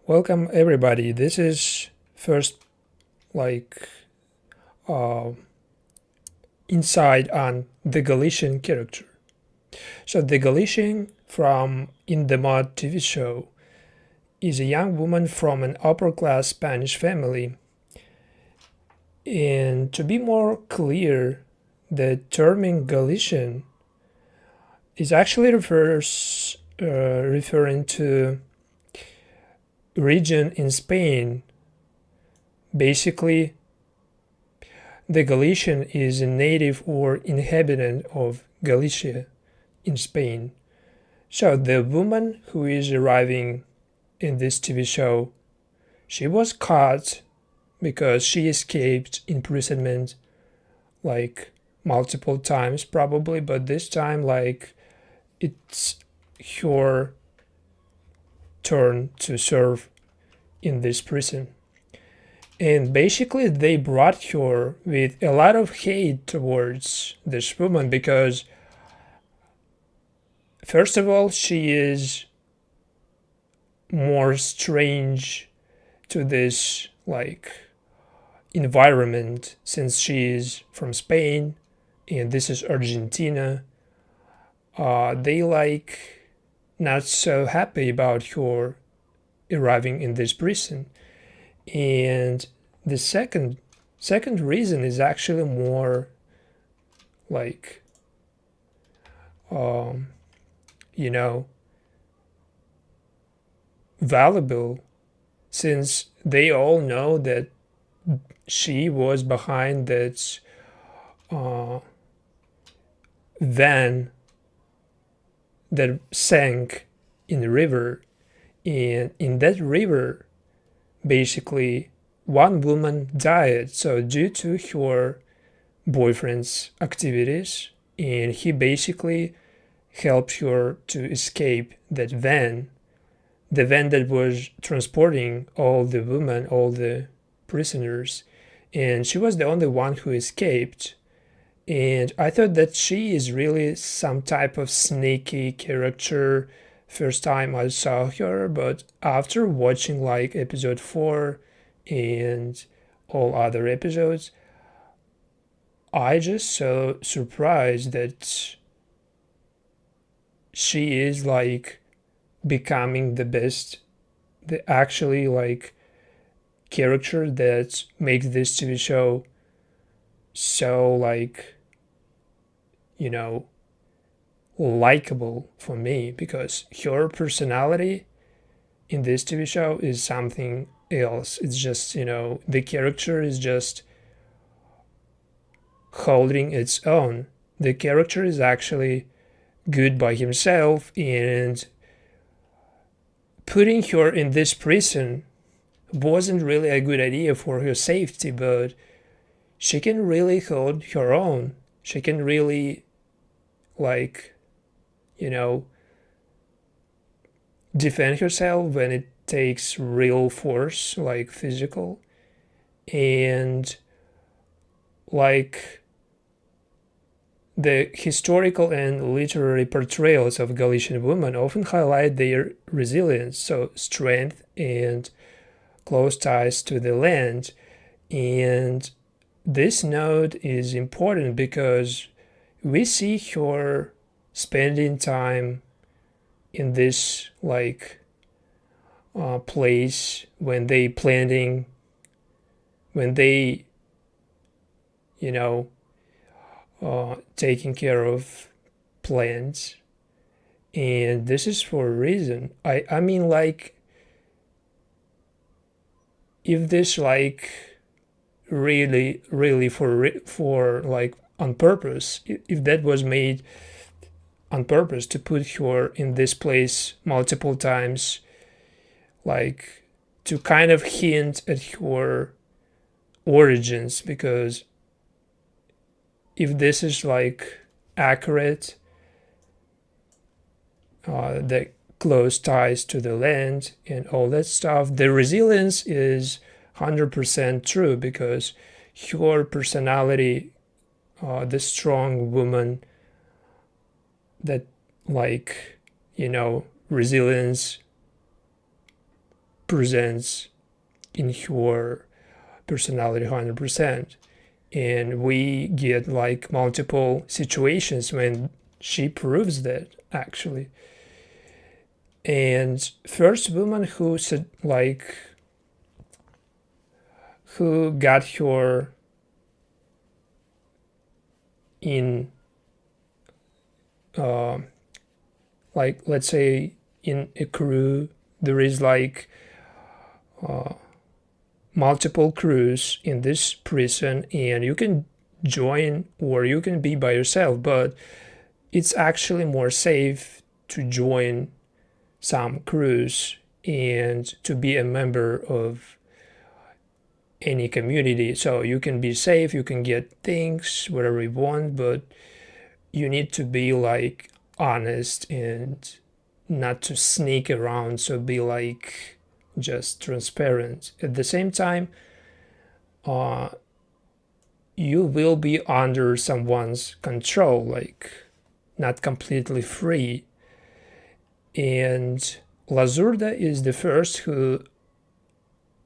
Welcome everybody. This is first like uh, insight on the Galician character. So the Galician from In the Mud TV show is a young woman from an upper class Spanish family. And to be more clear, the term Galician is actually referring to region in Spain. Basically, the Galician is a native or inhabitant of Galicia in Spain. So the woman who is arriving in this TV show, she was caught because she escaped imprisonment like multiple times probably, but this time like it's her turn to serve in this prison. And basically they brought her with a lot of hate towards this woman because first of all she is more strange to this like environment since she is from Spain and this is Argentina. They like not so happy about her arriving in this prison. And the second reason is actually more like um, you know valuable since they all know that she was behind that uh, van that sank in the river, and in that river basically one woman died so due to her boyfriend's activities, and he basically helped her to escape that van, the van that was transporting all the women, all the prisoners, and she was the only one who escaped. And I thought that she is really some type of sneaky character first time I saw her, but after watching like episode 4 and all other episodes, I just so surprised that she is like becoming the best, the actually like character that makes this TV show so like likable for me, because her personality in this TV show is something else. It's just, the character is just holding its own. The character is actually good by himself, and putting her in this prison wasn't really a good idea for her safety, but she can really hold her own. She can really like defend herself when it takes real force, like physical. And like the historical and literary portrayals of Galician women often highlight their resilience, so strength and close ties to the land. And this note is important because we see her spending time in this like place when they taking care of plants, and this is for a reason. I mean like if this like really for like on purpose, if that was made on purpose to put her in this place multiple times, like to kind of hint at her origins, because if this is like accurate, the close ties to the land and all that stuff, the resilience is 100% true, because her personality, the strong woman that like resilience presents in her personality 100%. And we get like multiple situations when she proves that, actually. And first woman who said, like, who got her in like, let's say in a crew there is like multiple crews in this prison, and you can join or you can be by yourself, but it's actually more safe to join some crews and to be a member of any community. So you can be safe, you can get things whatever you want, but you need to be like honest and not to sneak around, so be like just transparent. At the same time, you will be under someone's control, like not completely free. And Lazurda is the first who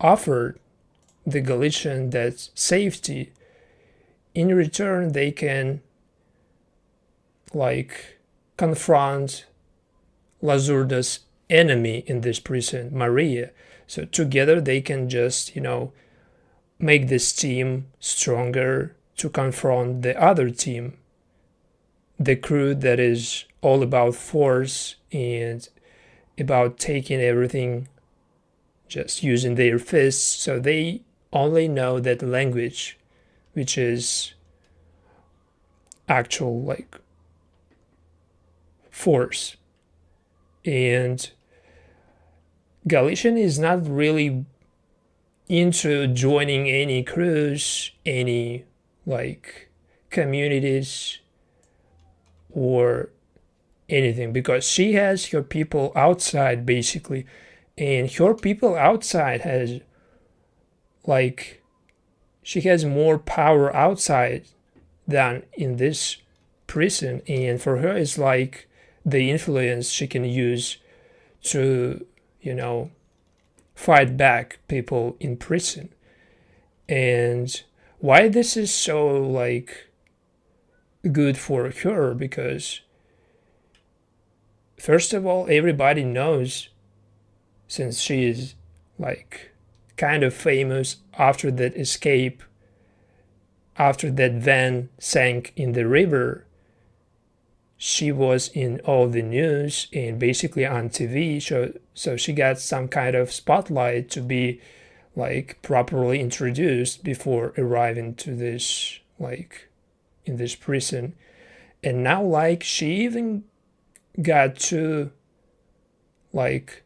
offered the Galician that safety. In return, they can like confront Lazurda's enemy in this prison, Maria. So together they can just, make this team stronger to confront the other team, the crew that is all about force and about taking everything, just using their fists. So they only know that language, which is actual like force. And Galician is not really into joining any crews, any like communities or anything, because she has her people outside basically, and her people outside has like, she has more power outside than in this prison, and for her it's like the influence she can use to fight back people in prison. And why this is so like good for her, because first of all, everybody knows, since she is like kind of famous after that escape, after that van sank in the river, she was in all the news and basically on TV. So she got some kind of spotlight to be like properly introduced before arriving to this, like in this prison. And now like she even got to like,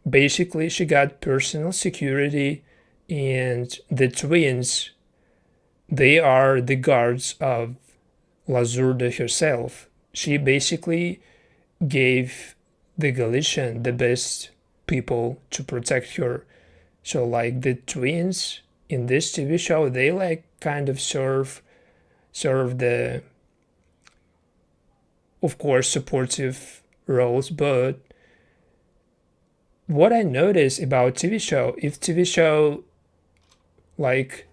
basically she got personal security, and the twins, they are the guards of Lazurda herself. She basically gave the Galician the best people to protect her. So like the twins in this TV show, they like kind of serve the, of course, supportive roles. But what I notice about TV show, if TV show like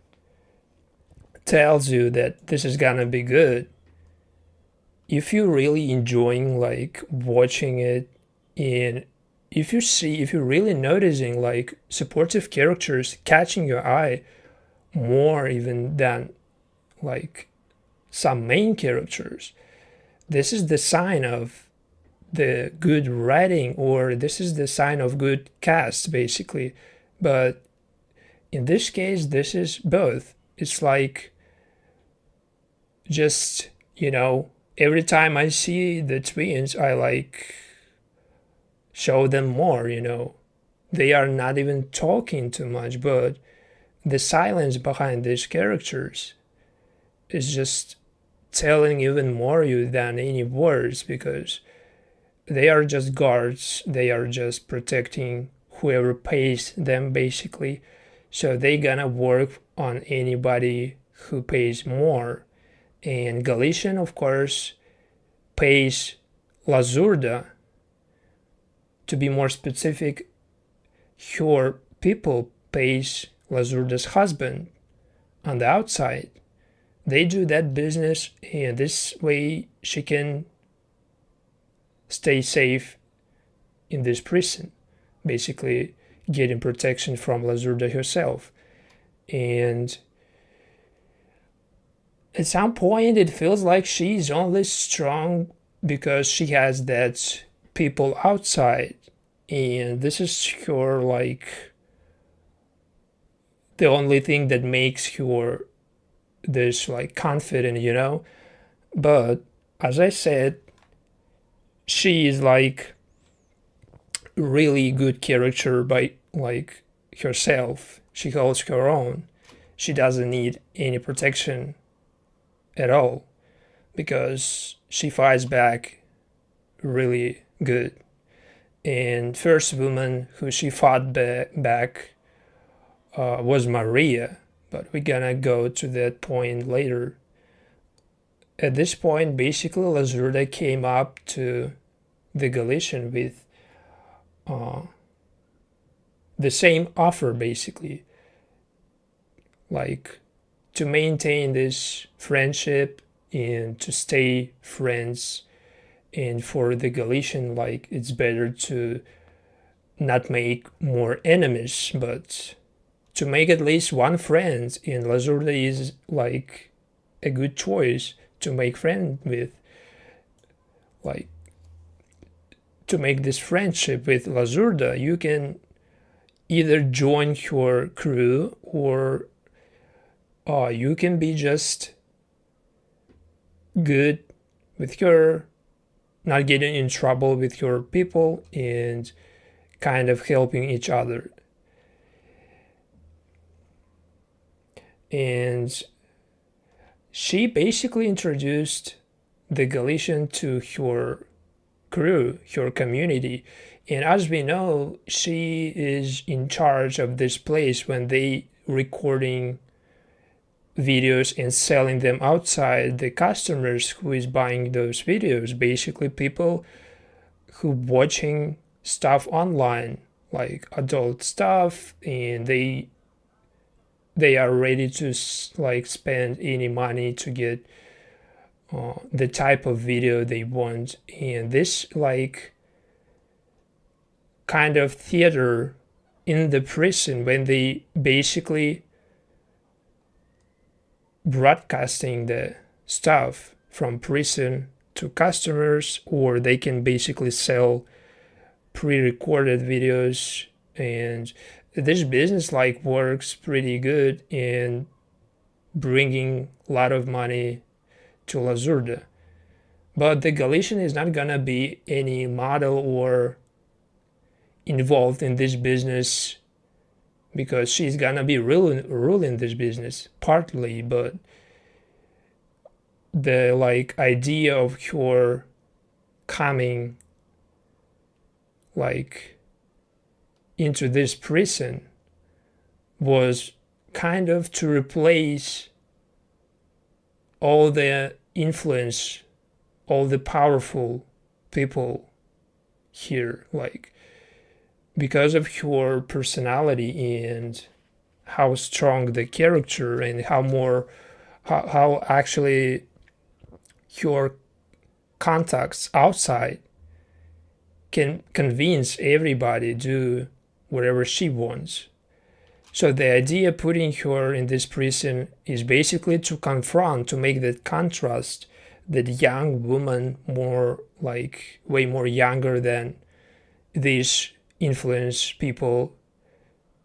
tells you that this is gonna be good, if you're really enjoying like watching it, and if you're really noticing like supportive characters catching your eye more even than like some main characters, this is the sign of the good writing, or this is the sign of good cast basically. But in this case, this is both. It's like just, every time I see the twins, I like show them more, They are not even talking too much, but the silence behind these characters is just telling even more you than any words, because they are just guards. They are just protecting whoever pays them basically. So they gonna work on anybody who pays more. And Galician, of course, pays Lazurda, to be more specific, her people pays Lazurda's husband on the outside. They do that business, and this way she can stay safe in this prison, basically getting protection from Lazurda herself. And at some point it feels like she's only strong because she has that people outside, and this is her like the only thing that makes her this like confident, you know. But as I said, she is like really good character by like herself. She holds her own. She doesn't need any protection at all because she fights back really good. And first woman who she fought back was Maria, but we're gonna go to that point later. At this point, basically, Lazurda came up to the Galician with the same offer, basically, like to maintain this friendship and to stay friends. And for the Galician, like it's better to not make more enemies, but to make at least one friend. And Lazurda is like a good choice to make friend with, like to make this friendship with Lazurda. You can either join her crew or you can be just good with her, not getting in trouble with your people, and kind of helping each other. And she basically introduced the Galician to her crew, her community. And as we know, she is in charge of this place when they recording videos and selling them outside. The customers who is buying those videos, basically people who watching stuff online, like adult stuff, and they are ready to like spend any money to get the type of video they want. And this like kind of theater in the prison, when they basically broadcasting the stuff from prison to customers, or they can basically sell pre-recorded videos. And this business like works pretty good in bringing a lot of money to Lazurda. But the Galician is not gonna be any model or involved in this business because she's gonna be ruling this business partly. But the like idea of her coming like into this prison was kind of to replace all the influence, all the powerful people here, like because of her personality and how strong the character and how actually her contacts outside can convince everybody to do whatever she wants. So the idea putting her in this prison is basically to confront, to make that contrast, that young woman, more like way more younger than these influence people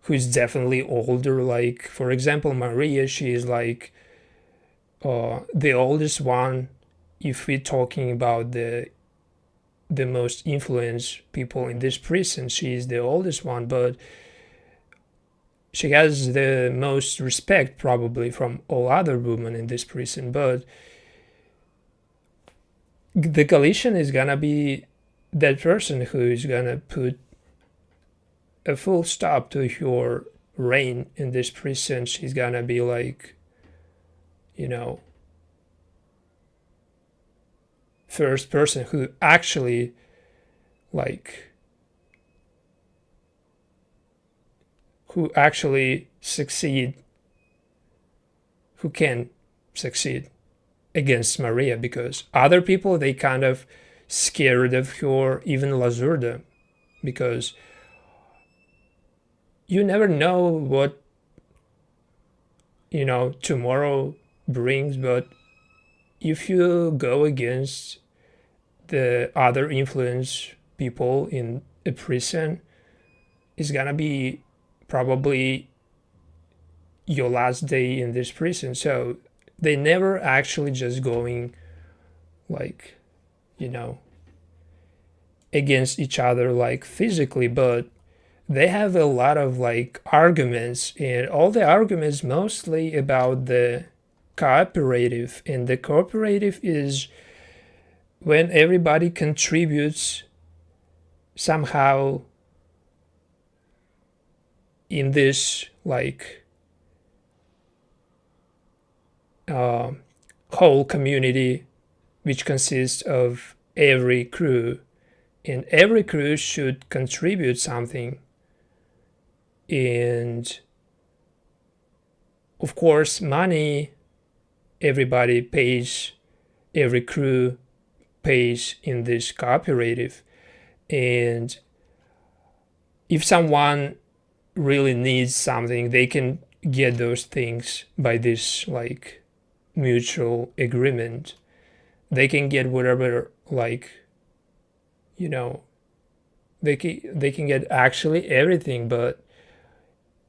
who's definitely older. Like for example, Maria, she is like the oldest one if we're talking about the most influenced people in this prison. She is the oldest one, but she has the most respect probably from all other women in this prison. But the Galician is gonna be that person who is gonna put a full stop to her reign in this prison. She's gonna be like, you know, first person who actually like who actually succeed, who can succeed against Maria, because other people, they kind of scared of her, even Lazurda, because you never know what tomorrow brings. But if you go against the other influence people in a prison, it's gonna be probably your last day in this prison. So they never actually just going like against each other like physically, but they have a lot of like arguments, and all the arguments mostly about the cooperative. And the cooperative is when everybody contributes somehow in this like whole community, which consists of every crew, and every crew should contribute something. And of course, money, everybody pays, every crew pays in this cooperative. And if someone really needs something, they can get those things by this like mutual agreement. They can get whatever, like they can get actually everything, but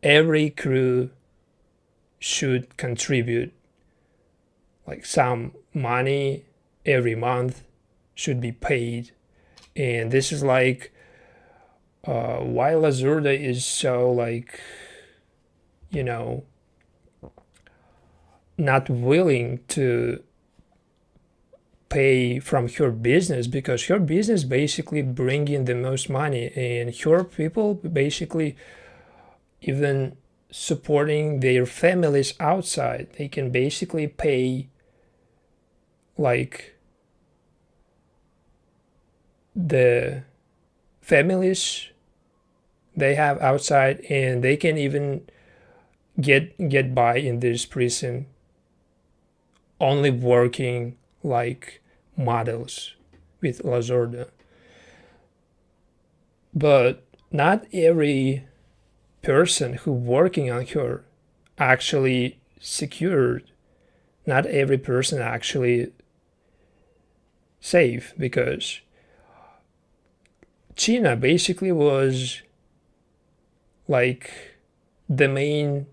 every crew should contribute like some money every month, should be paid. And this is like why Lazurda is so like not willing to pay from her business, because her business basically bring in the most money, and her people basically even supporting their families outside. They can basically pay like the families they have outside, and they can even get by in this prison only working like models with Lazurda. But not every person who working on her actually secured, not every person actually safe, because China basically was like the main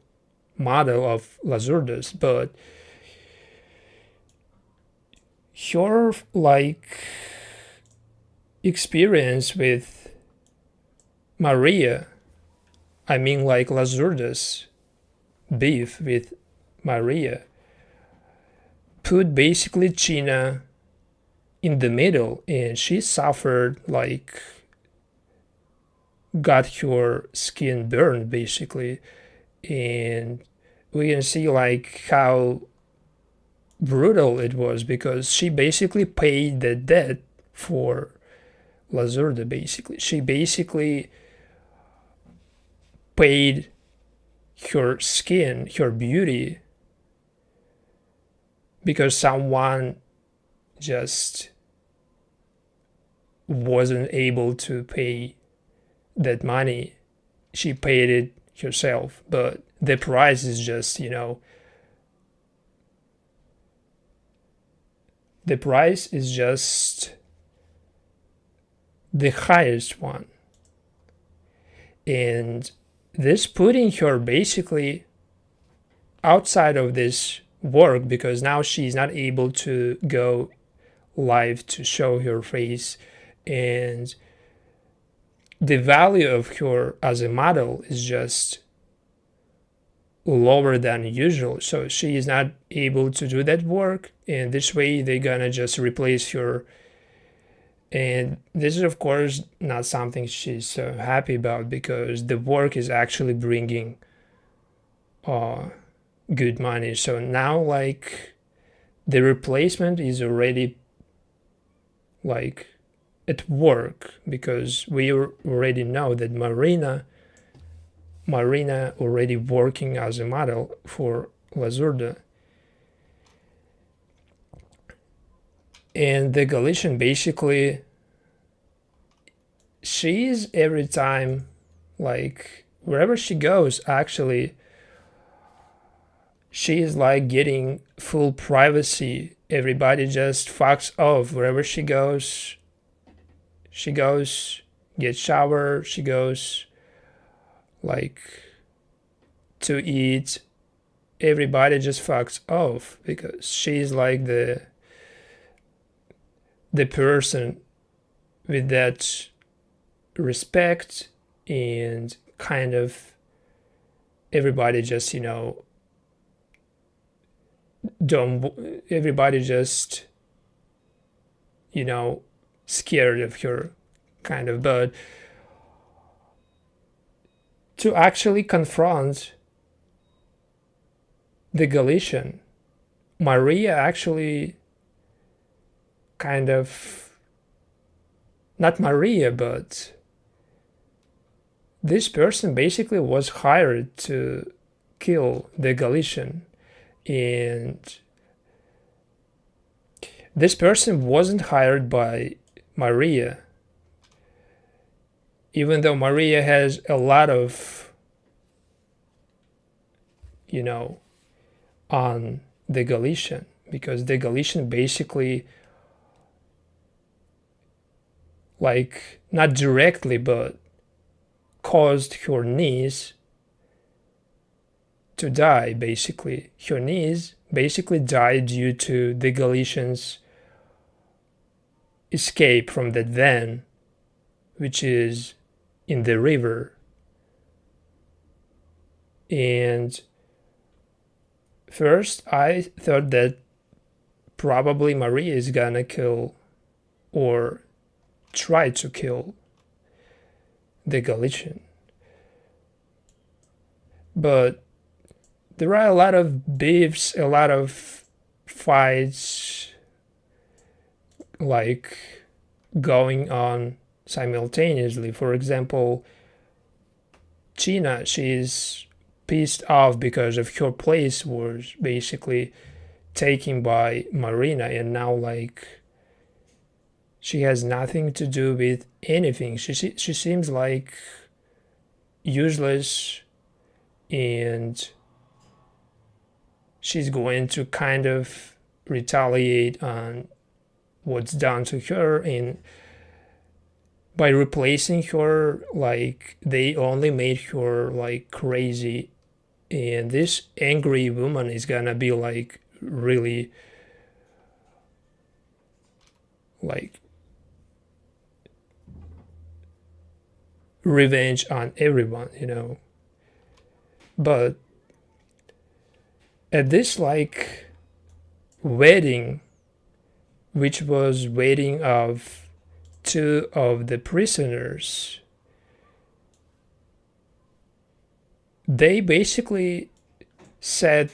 model of Lazurda's, but her like experience with Maria, I mean like Lazurda's beef with Maria, put basically China in the middle, and she suffered like got her skin burned basically. And we can see like how brutal it was, because she basically paid the debt for Lazurda. Basically she basically paid her skin, her beauty, because someone just wasn't able to pay that money. She paid it herself, but the price is just the price is just the highest one. And this putting her basically outside of this work, because now she's not able to go live to show her face, and the value of her as a model is just lower than usual. So she is not able to do that work, and this way they're gonna just replace her. And this is of course not something she's so happy about, because the work is actually bringing good money. So now like the replacement is already like at work, because we already know that Marina already working as a model for La Zurda. And the Galician, basically, she is every time, like, wherever she goes, actually, she is like getting full privacy. Everybody just fucks off wherever she goes. She goes, gets shower, she goes, like, to eat. Everybody just fucks off because she's like the person with that respect, and kind of everybody just, everybody just, scared of her, kind of. But to actually confront the Galician, Maria actually kind of, not Maria, but this person basically was hired to kill the Galician. And this person wasn't hired by Maria, even though Maria has a lot of, on the Galician, because the Galician basically, like, not directly, but caused her niece to die, basically. Her niece basically died due to the Galicians' escape from that van, which is in the river. And first I thought that probably Maria is gonna kill, or try to kill, the Galician. But there are a lot of beefs, a lot of fights, like, going on simultaneously. For example, China, she's pissed off because of her place was basically taken by Marina, and now, like, she has nothing to do with anything. She seems like useless, and she's going to kind of retaliate on what's done to her, and by replacing her, like, they only made her, like, crazy. And this angry woman is gonna be, like, really, like, revenge on everyone, But at this, like, wedding, which was wedding of two of the prisoners, they basically set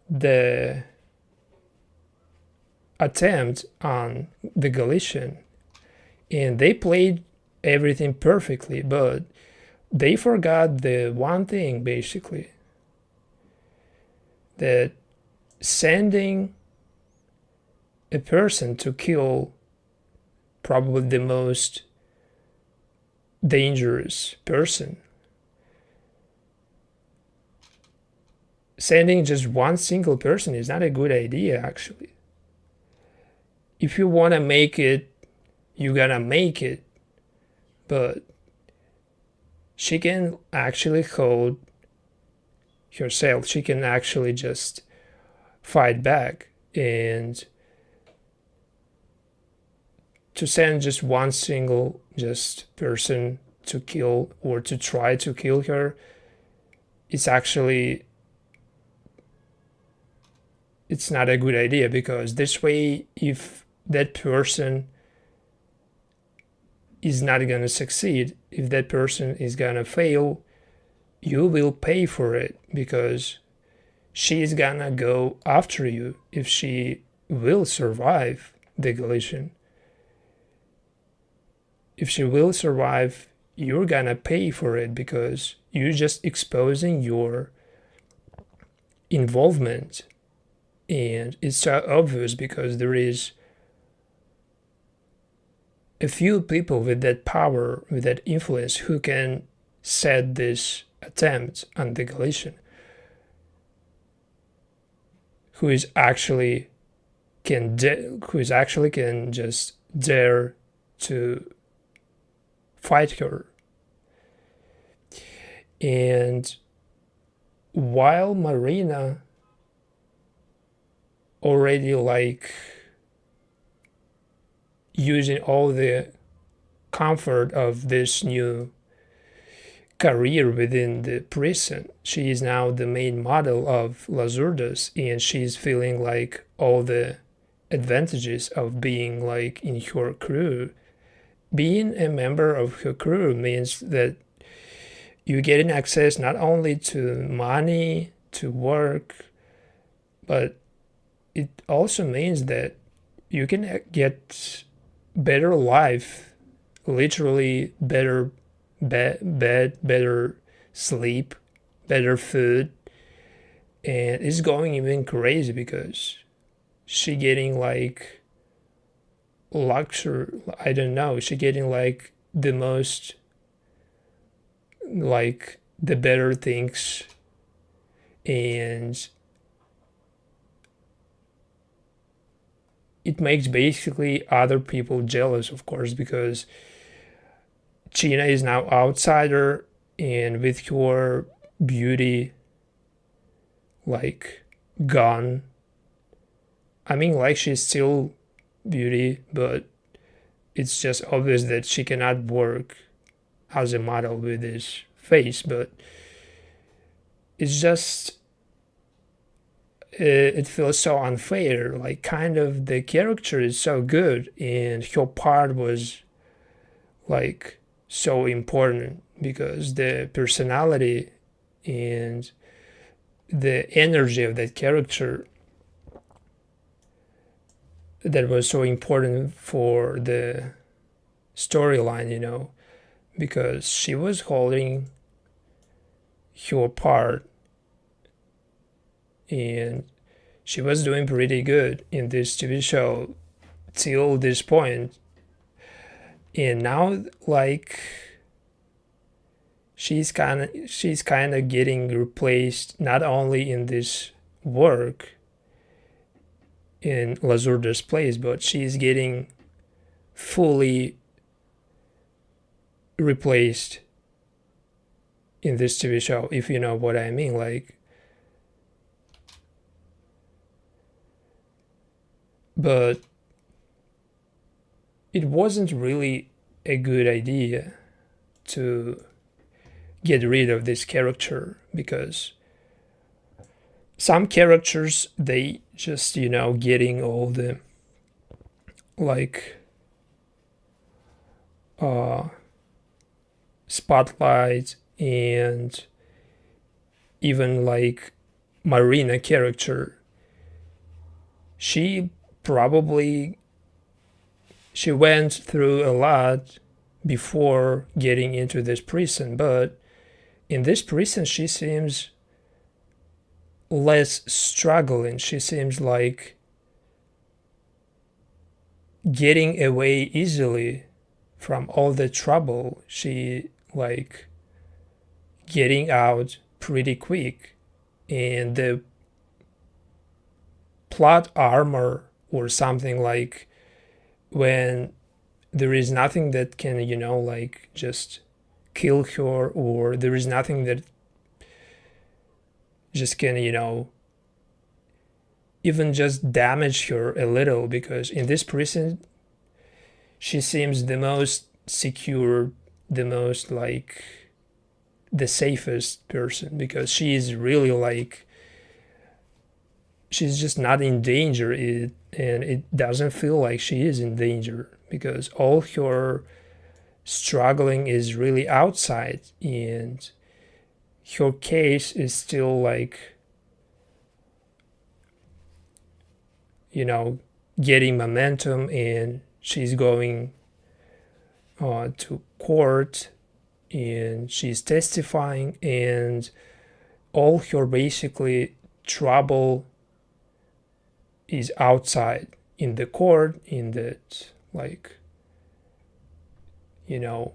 the attempt on the Galician, and they played everything perfectly, but they forgot the one thing, basically, that sending a person to kill probably the most dangerous person, sending just one single person is not a good idea, actually. If you want to make it, you're gonna make it, but she can actually hold herself. She can actually just fight back, and to send just one single just person to kill, or to try to kill her, it's actually, it's not a good idea, because this way, if that person is not gonna succeed, if that person is gonna fail, you will pay for it, because she's gonna go after you if she will survive the Galician. If she will survive, you're gonna pay for it because you're just exposing your involvement. And it's so obvious because there is a few people with that power, with that influence, who can set this attempt on the Galician, who is actually can just dare to fight her. And while Marina already like using all the comfort of this new career within the prison, she is now the main model of Las Urdas, and she's feeling like all the advantages of being like in her crew. Being a member of her crew means that you're getting access not only to money, to work, but it also means that you can get better life, literally better bed, better sleep, better food. And it's going even crazy because she getting like luxury, I don't know, she getting like the most, like the better things. And it makes basically other people jealous, of course, because China is now outsider, and with her beauty like gone, I mean, like she's still beauty, but it's just obvious that she cannot work as a model with this face. But it's just it feels so unfair. Like kind of the character is so good, and her part was like so important because the personality and the energy of that character that was so important for the storyline, you know, because she was holding her part and she was doing pretty good in this TV show till this point. And now like she's kind of getting replaced not only in this work in Las Urdas place, but she's getting fully replaced in this TV show, if you know what I mean. Like, but it wasn't really a good idea to get rid of this character because some characters, they just, you know, getting all the like spotlight, and even like Marina character, she went through a lot before getting into this prison, but in this prison she seems less struggling. She seems like getting away easily from all the trouble. She like getting out pretty quick, and the plot armor or something, like when there is nothing that can, you know, like just kill her, or there is nothing that just can, you know, even just damage her a little, because in this prison she seems the most secure, the most like the safest person, because she is really like she's just not in danger, and it doesn't feel like she is in danger because all her struggling is really outside, and her case is still like, you know, getting momentum, and she's going to court, and she's testifying, and all her basically trouble is outside in the court, in that, like, you know,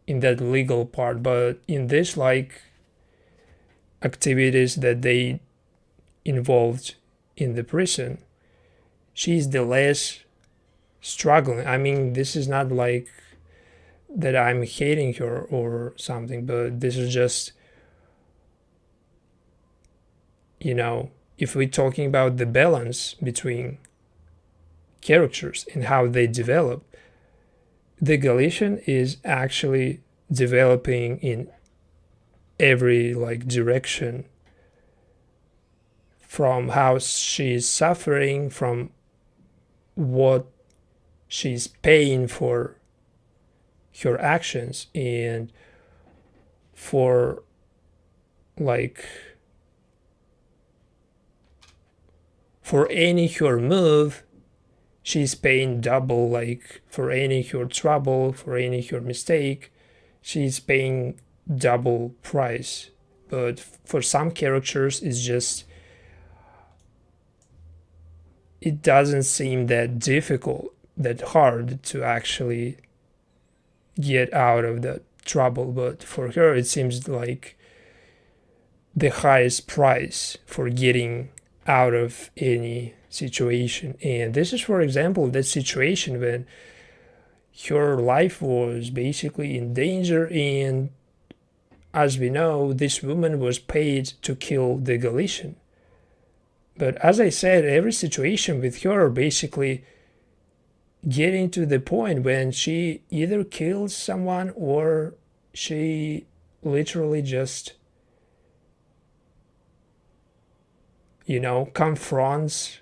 in that legal part. But in this, like, activities that they involved in the prison, she's the less struggling. I mean, this is not like that I'm hating her or something, but this is just, if we're talking about the balance between characters and how they develop, the Galician is actually developing in every like direction, from how she's suffering, from what she's paying for her actions, and for like for any her move she's paying double. Like for any her trouble, for any her mistake, she's paying double price. But for some characters it's just, it doesn't seem that difficult, that hard to actually get out of the trouble. But for her it seems like the highest price for getting out of any situation. And this is, for example, that situation when her life was basically in danger, and as we know, this woman was paid to kill the Galician. But as I said, every situation with her basically getting to the point when she either kills someone or she literally just, confronts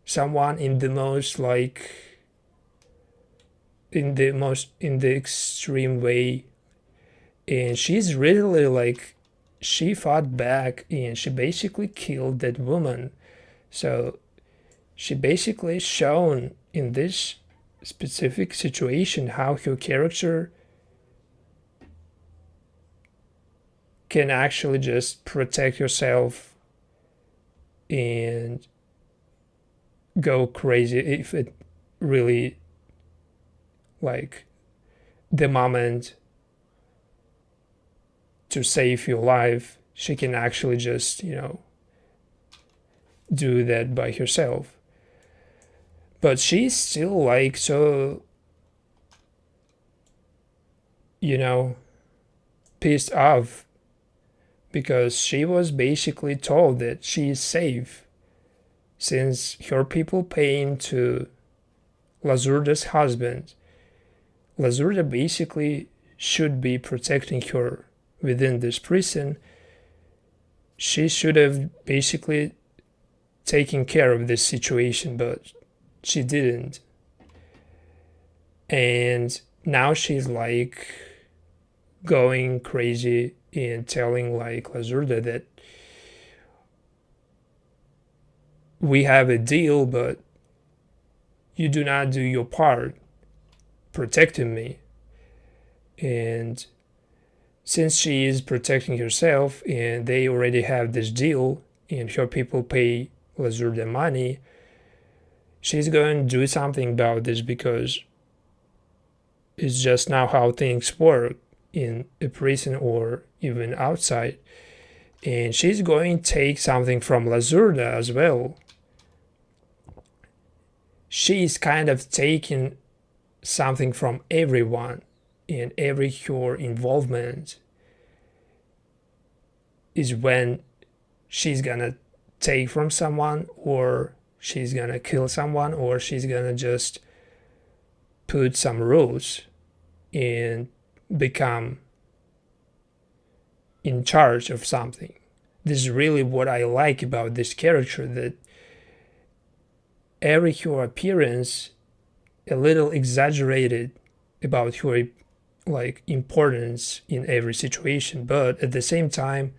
someone in the most like in the extreme way. And she's really like, she fought back and she basically killed that woman. So she basically shown in this specific situation how her character can actually just protect herself and go crazy if it really, like, the moment to save your life, she can actually just, do that by herself. But she's still like so, pissed off, because she was basically told that she is safe since her people paying to Lazurda's husband. Lazurda basically should be protecting her within this prison. She should have basically taken care of this situation, but she didn't. And now she's like going crazy and telling like Lazurda that we have a deal, but you do not do your part protecting me. And since she is protecting herself and they already have this deal and her people pay Lazurda money, she's going to do something about this, because it's just now how things work in a prison or even outside. And she's going to take something from Lazurda as well. She's kind of taking something from everyone, and every her involvement is when she's gonna take from someone, or she's gonna kill someone, or she's gonna just put some rules and become in charge of something. This is really what I like about this character, that every her appearance a little exaggerated about her like importance in every situation, but at the same time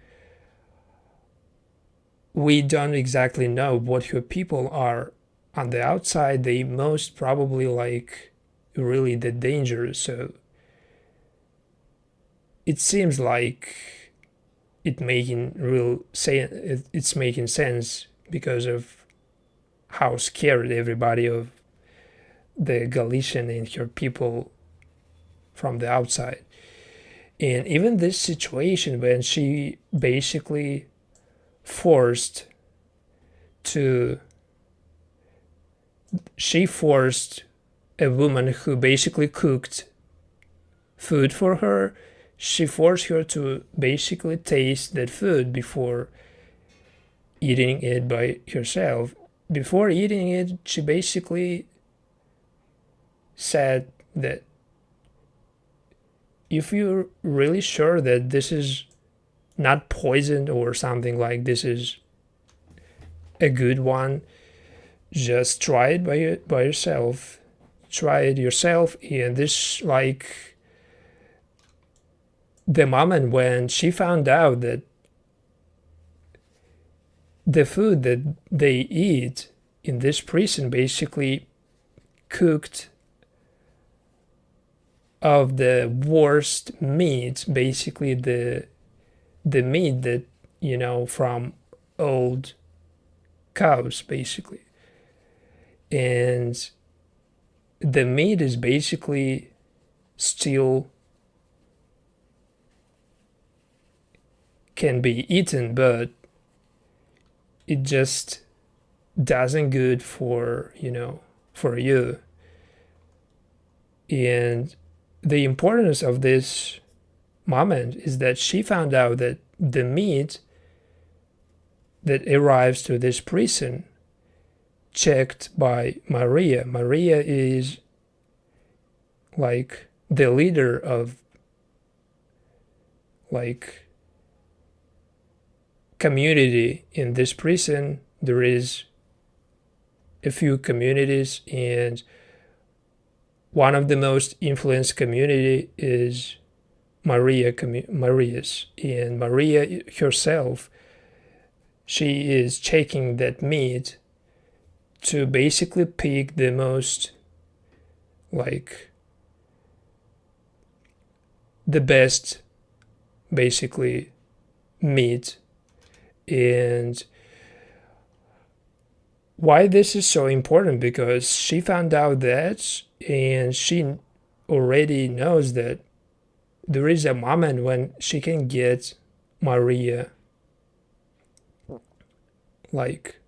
we don't exactly know what her people are on the outside. They most probably like really the danger. So it seems like it's making sense because of how scared everybody of the Galician and her people from the outside. And even this situation when she basically forced a woman who basically cooked food for her, she forced her to basically taste that food before eating it by herself. Before eating it, she basically said that if you're really sure that this is not poisoned or something, like this is a good one, just try it by yourself. Try it yourself. And this, like, the moment when she found out that the food that they eat in this prison basically cooked of the worst meat, basically the meat that, from old cows, basically. And the meat is basically still can be eaten, but it just doesn't good for you. And the importance of this moment is that she found out that the meat that arrives to this prison checked by Maria. Maria is like the leader of like community in this prison. There is a few communities, and one of the most influenced community is Maria's. And Maria herself, she is checking that meat to basically pick the most, like, the best, basically, meat. And why this is so important, because she found out that, and she already knows that there is a moment when she can get Maria, like,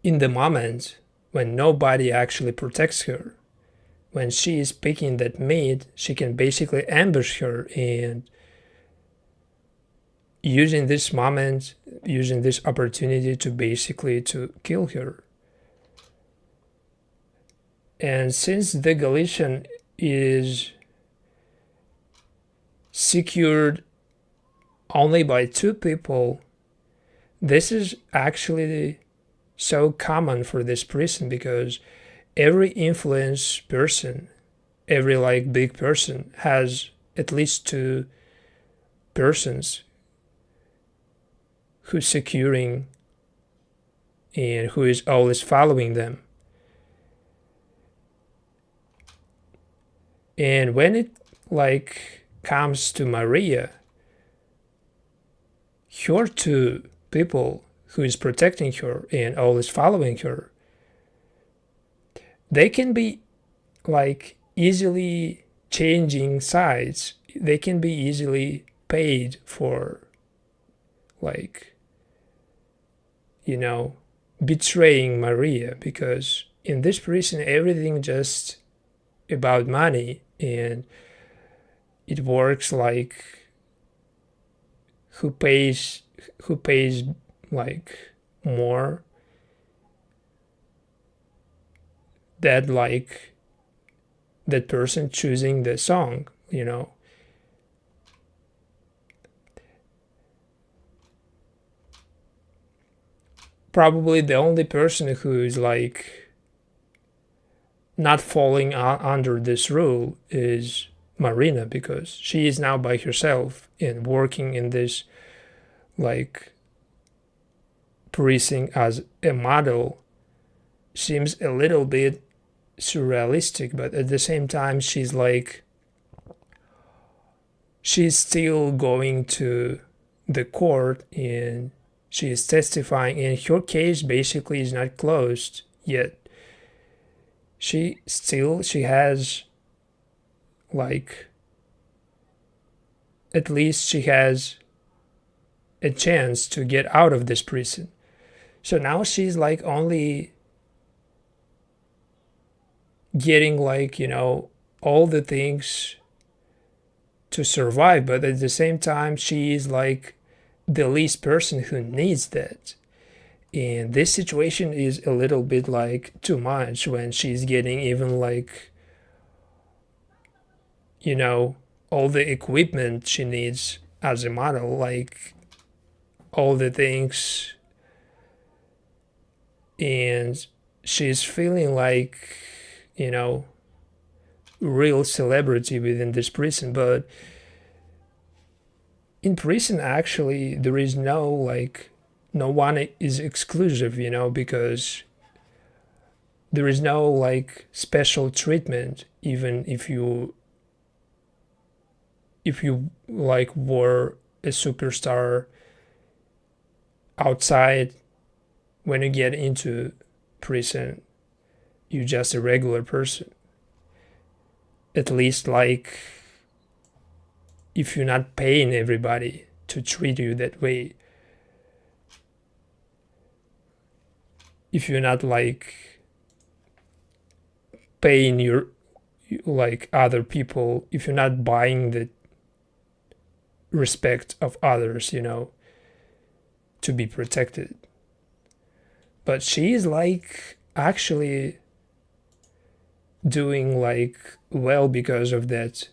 in the moment when nobody actually protects her. When she is picking that meat, she can basically ambush her, and using this moment, using this opportunity to basically to kill her. And since the Galician is secured only by 2 people, this is actually so common for this prison, because every influence person, every like big person has at least 2 persons who's securing and who is always following them. And when it like comes to Maria, her 2 people who is protecting her and always following her, they can be like easily changing sides. They can be easily paid for, like, betraying Maria, because in this prison everything just about money, and it works like who pays like more, that like that person choosing the song. Probably the only person who is like not falling under this rule is Marina, because she is now by herself and working in this like precinct as a model. Seems a little bit surrealistic, but at the same time she's still going to the court and she is testifying, and her case basically is not closed yet. She has at least she has a chance to get out of this prison. So now she's only getting all the things to survive, but at the same time she is the least person who needs that. And this situation is a little bit too much when she's getting even all the equipment she needs as a model, all the things, and she's feeling real celebrity within this prison. But in prison actually there is no one is exclusive, because there is no special treatment. Even if you were a superstar outside, when you get into prison you're just a regular person. At least if you're not paying everybody to treat you that way, if you're not paying your other people, if you're not buying the respect of others, to be protected. But she is actually doing well because of that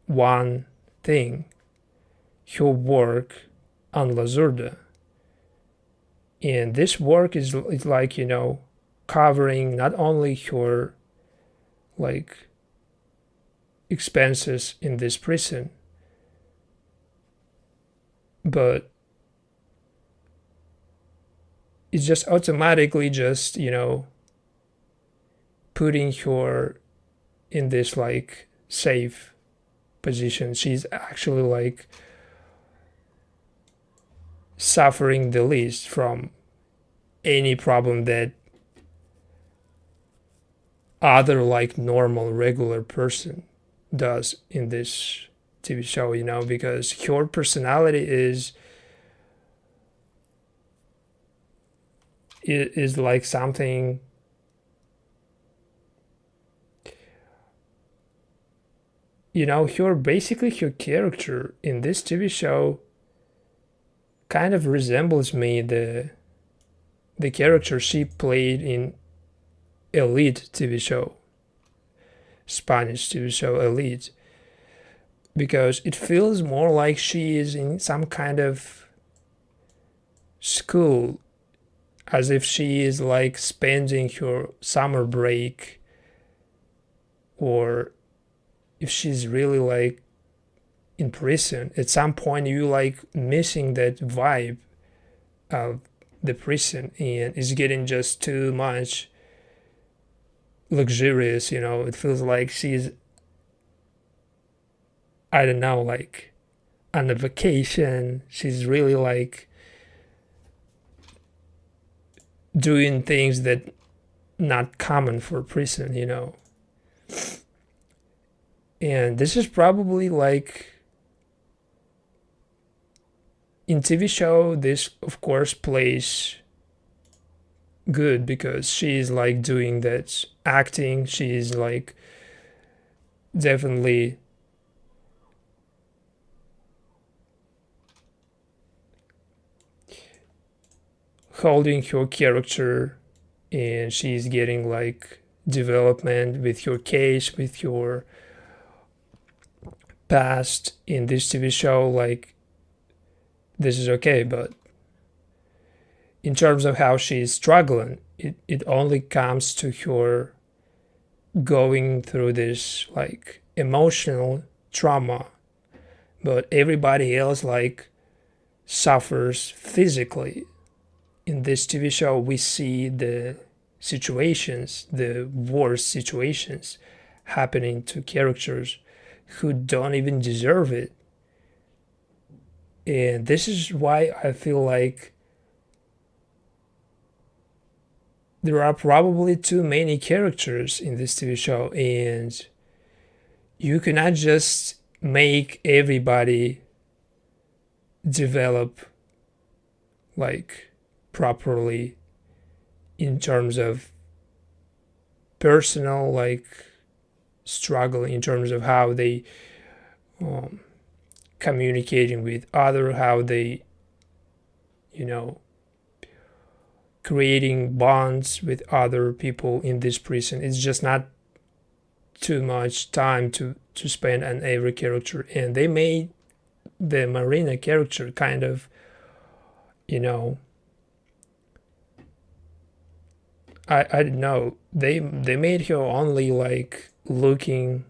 one thing, her work on La Zurda. And this work is covering not only her expenses in this prison, but it's just automatically just putting her in this safe position. She's actually suffering the least from any problem that other normal regular person does in this TV show, because her personality is something her character in this TV show kind of resembles me, the character she played in Elite TV show, Spanish TV show Elite, because it feels more like she is in some kind of school, as if she is spending her summer break, or if she's really in prison. At some point you missing that vibe of the prison, and it's getting just too much luxurious. It feels like she's, I don't know, on a vacation. She's really doing things that not common for prison, And this is probably in TV show, this of course plays good because she's doing that acting. She's definitely holding her character, and she's getting development with her case, with your past in this TV show. This is okay, but in terms of how she's struggling, it only comes to her going through this emotional trauma, but everybody else suffers physically. In this TV show we see the situations, the worst situations happening to characters who don't even deserve it. And this is why I feel like there are probably too many characters in this TV show, and you cannot just make everybody develop like properly in terms of personal like struggle, in terms of how they communicating with other, how they creating bonds with other people in this prison. It's just not too much time to spend on every character, and they made the Marina character kind of I don't know, they made her only like looking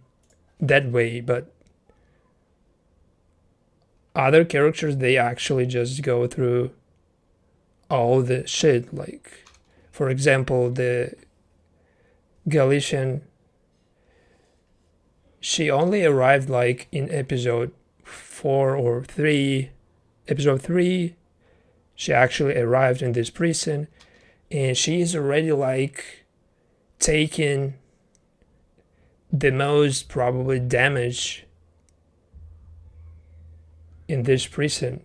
that way, but other characters, they actually just go through all the shit. Like, for example, the Galician, she only arrived like in episode 4 or 3. Episode 3, she actually arrived in this prison, and she is already like taking the most probably damage in this prison.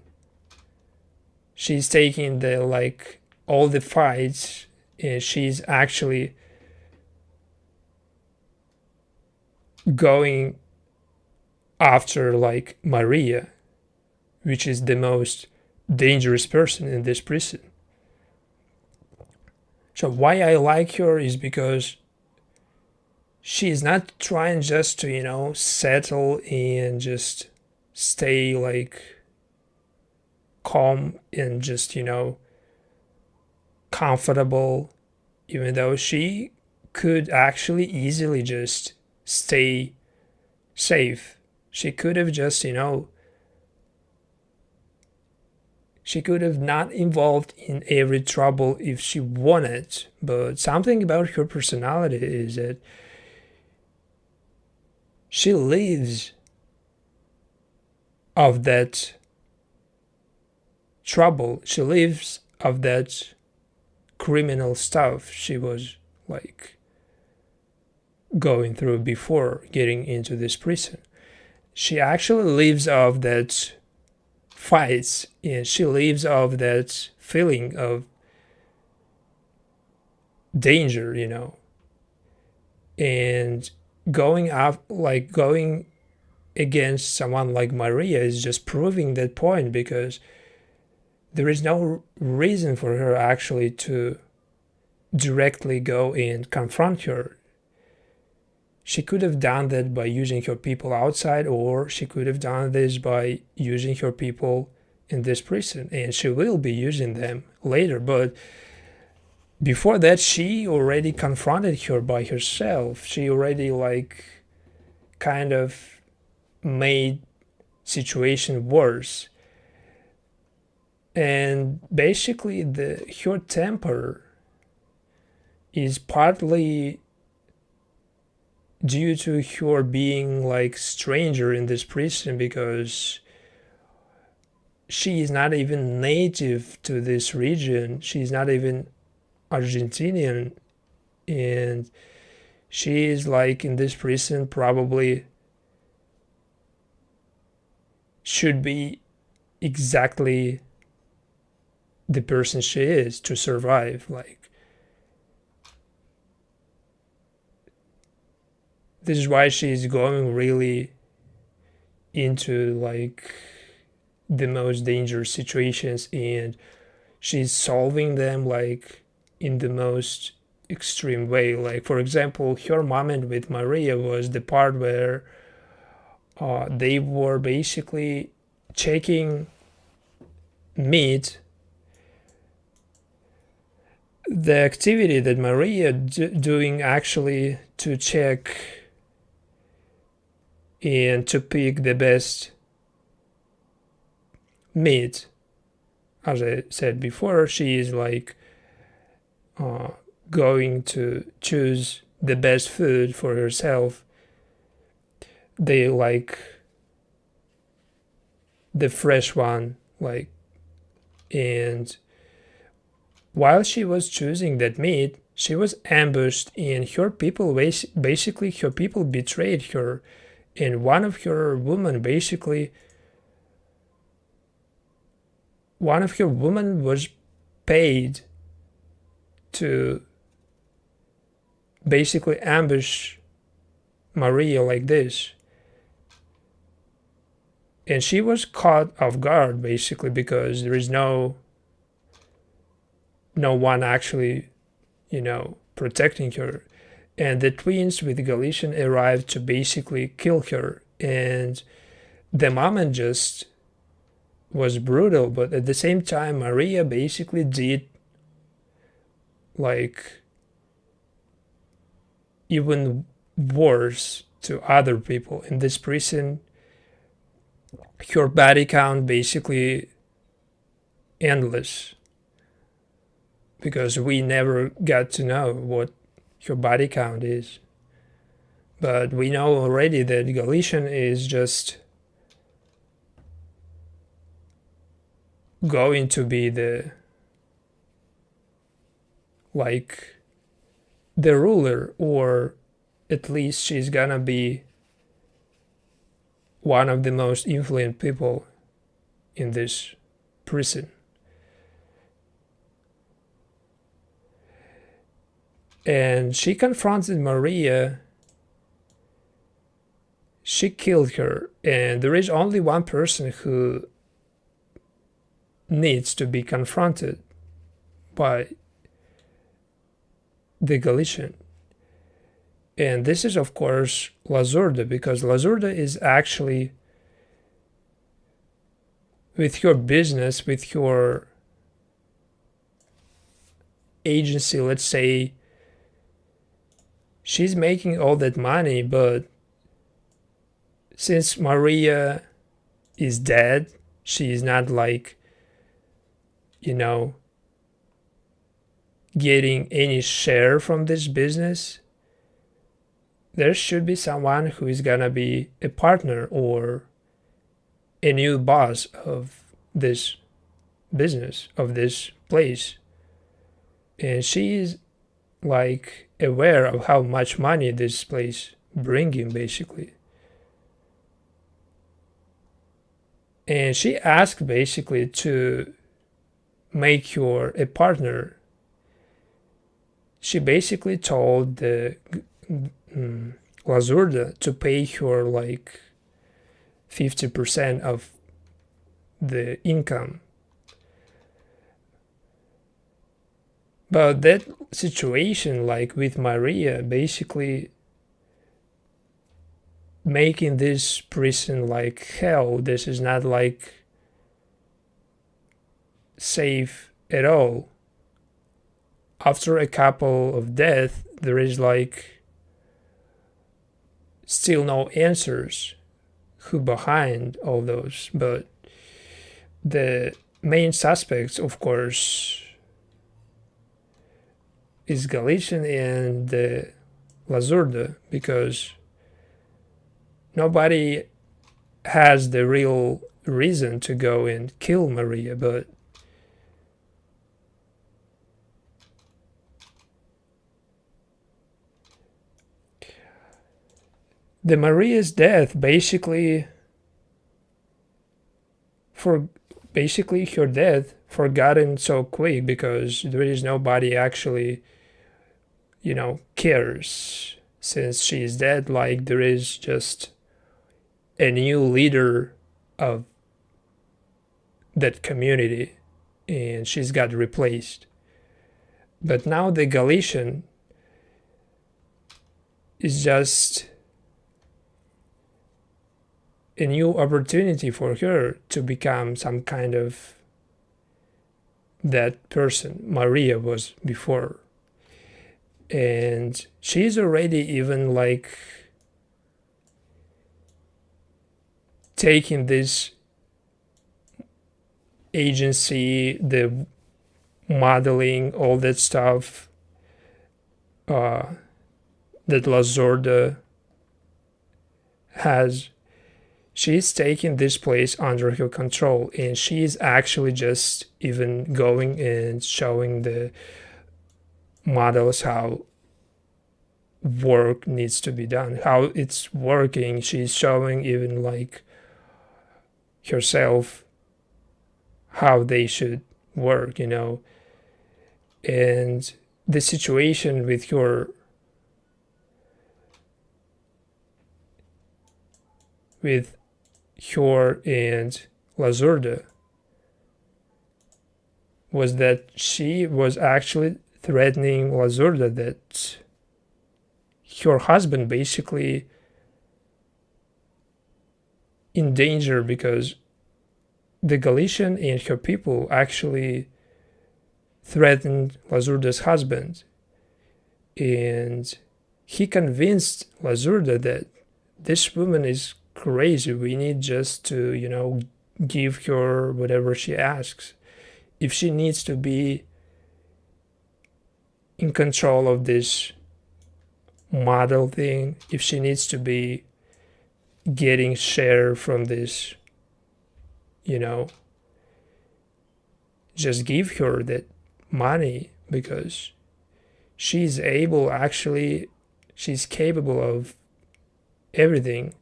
She's taking the like all the fights, and she's actually going after like Maria, which is the most dangerous person in this prison. So why I like her is because she's not trying just to settle and just stay like calm and just comfortable, even though she could actually easily just stay safe. She could have just she could have not involved in every trouble if she wanted, but something about her personality is that she lives of that trouble. She lives of that criminal stuff she was like going through before getting into this prison. She actually lives of that fights, and she lives of that feeling of danger, and going against someone like Maria is just proving that point, because there is no reason for her actually to directly go and confront her. She could have done that by using her people outside, or she could have done this by using her people in this prison, and she will be using them later. But before that, she already confronted her by herself. She already like kind of made situation worse. And basically her temper is partly due to her being like stranger in this prison, because she is not even native to this region. She's not even Argentinian, and she is like in this prison probably should be exactly the person she is to survive. Like, this is why she's going really into like the most dangerous situations, and she's solving them like in the most extreme way. Like, for example, her moment with Maria was the part where they were basically checking meat, the activity that Maria doing actually to check and to pick the best meat. As I said before, she is like going to choose the best food for herself. They like the fresh one, like, and while she was choosing that meat, she was ambushed, and her people basically her people betrayed her, and one of her women was paid to basically ambush Maria like this. And she was caught off guard basically because there is no one actually, protecting her. And the twins with Galician arrived to basically kill her. And the moment just was brutal, but at the same time, Maria basically did like even worse to other people in this prison. Her body count basically endless, because we never got to know what her body count is. But we know already that Galician is just going to be the ruler, or at least she's gonna be one of the most influential people in this prison. And she confronted Maria. She killed her, and there is only one person who needs to be confronted by the Galician. And this is, of course, Lazurda, because Lazurda is actually, with your business, with your agency, let's say, she's making all that money, but since Maria is dead, she is not getting any share from this business. There should be someone who is gonna be a partner or a new boss of this business, of this place. And she is aware of how much money this place bringing basically. And she asked basically to make her a partner. She basically told the Lazurda to pay her 50% of the income. But that situation, with Maria, basically making this prison like hell, this is not safe at all. After a couple of deaths, there is still no answers who behind all those. But the main suspects, of course, is Galician and the Lazurda, because nobody has the real reason to go and kill Maria. But the Maria's death basically her death forgotten so quick, because there is nobody actually cares since she is dead. There is just a new leader of that community, and she's got replaced. But now the Galician is just a new opportunity for her to become some kind of that person Maria was before. And she's already even taking this agency, the modeling, all that stuff, that Lazorda has. She's taking this place under her control, and she's actually just even going and showing the models how work needs to be done, how it's working. She's showing even like herself how they should work, and the situation with her and Lazurda was that she was actually threatening Lazurda that her husband basically in danger because the Galician and her people actually threatened Lazurda's husband, and he convinced Lazurda that this woman is crazy. We need just to, give her whatever she asks. If she needs to be in control of this model thing, if she needs to be getting share from this, just give her that money because she's capable of everything.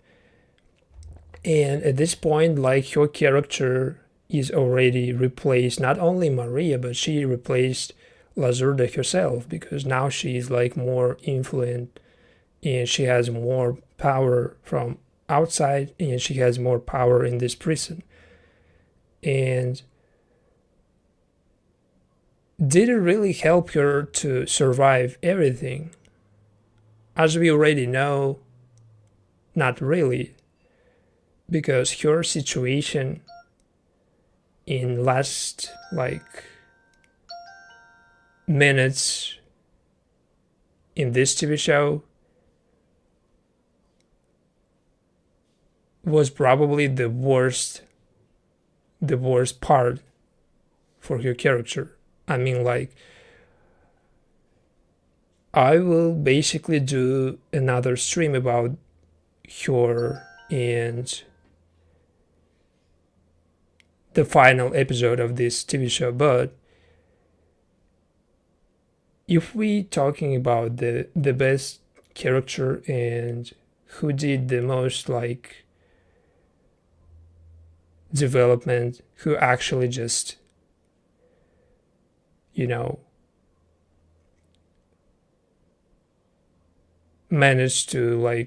And at this point, like, her character is already replaced, not only Maria, but she replaced Lazurda herself, because now she's like more influent and she has more power from outside and she has more power in this prison. And did it really help her to survive everything? As we already know, not really, because her situation in last minutes in this TV show was probably the worst part for her character. I mean, I will basically do another stream about her and the final episode of this TV show, but if we talking about the best character and who did the most development, who actually just managed to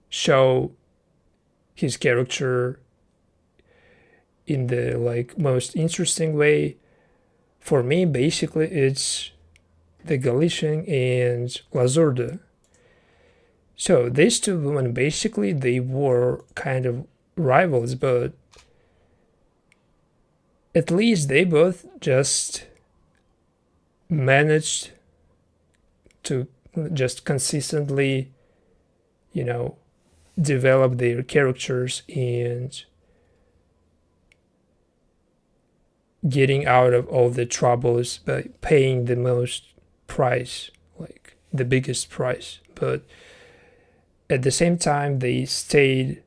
show his character in the most interesting way, for me basically it's the Galician and Lazurda. So these two women basically they were kind of rivals, but at least they both just managed to just consistently develop their characters and getting out of all the troubles by paying the most price, the biggest price. But at the same time they stayed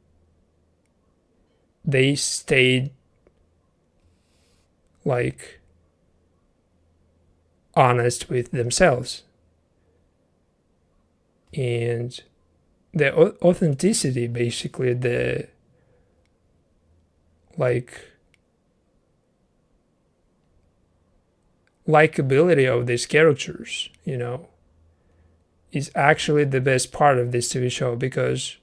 honest with themselves, and the authenticity, basically the likability of these characters, is actually the best part of this TV show, because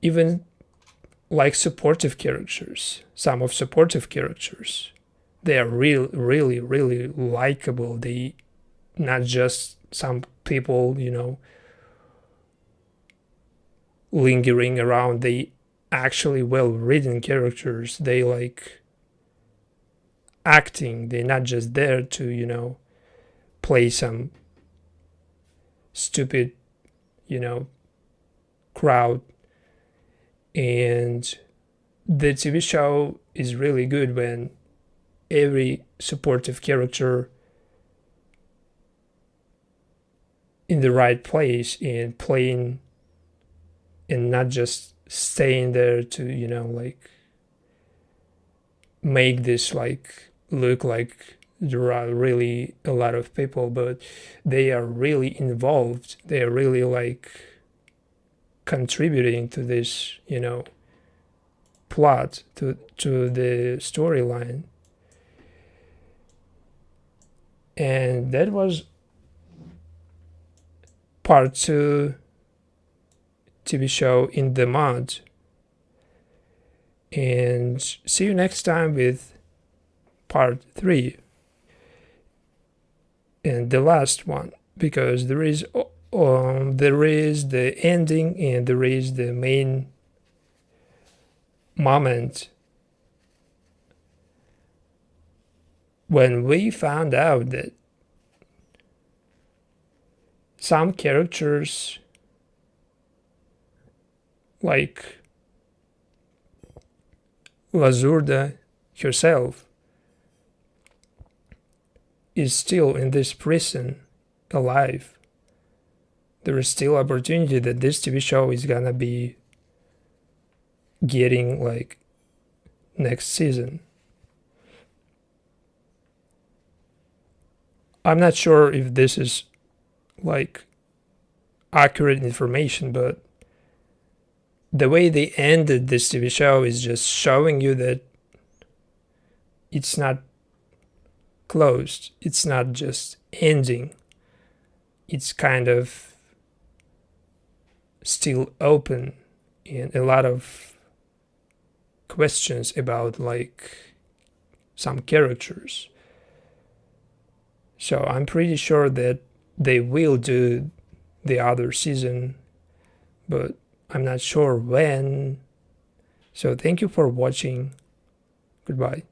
even supportive characters, some of supportive characters, they are really, really likable. They not just some people, lingering around. They actually well-written characters. They acting. They're not just there to, play some stupid, crowd. And the TV show is really good when every supportive character in the right place and playing and not just staying there to, like make this like look like there are really a lot of people, but they are really involved. They are really like contributing to this, plot, to the storyline. And that was part 2 TV show In the Mud. And see you next time with part 3 and the last one, because there is the ending and there is the main moment when we found out that some characters, like Lazurda herself, is still in this prison alive. There is still opportunity that this TV show is gonna be getting like next season. I'm not sure if this is like accurate information, but the way they ended this TV show is just showing you that it's not closed. It's not just ending. It's kind of still open, and a lot of questions about like some characters. So I'm pretty sure that they will do the other season, but I'm not sure when. So thank you for watching. Goodbye.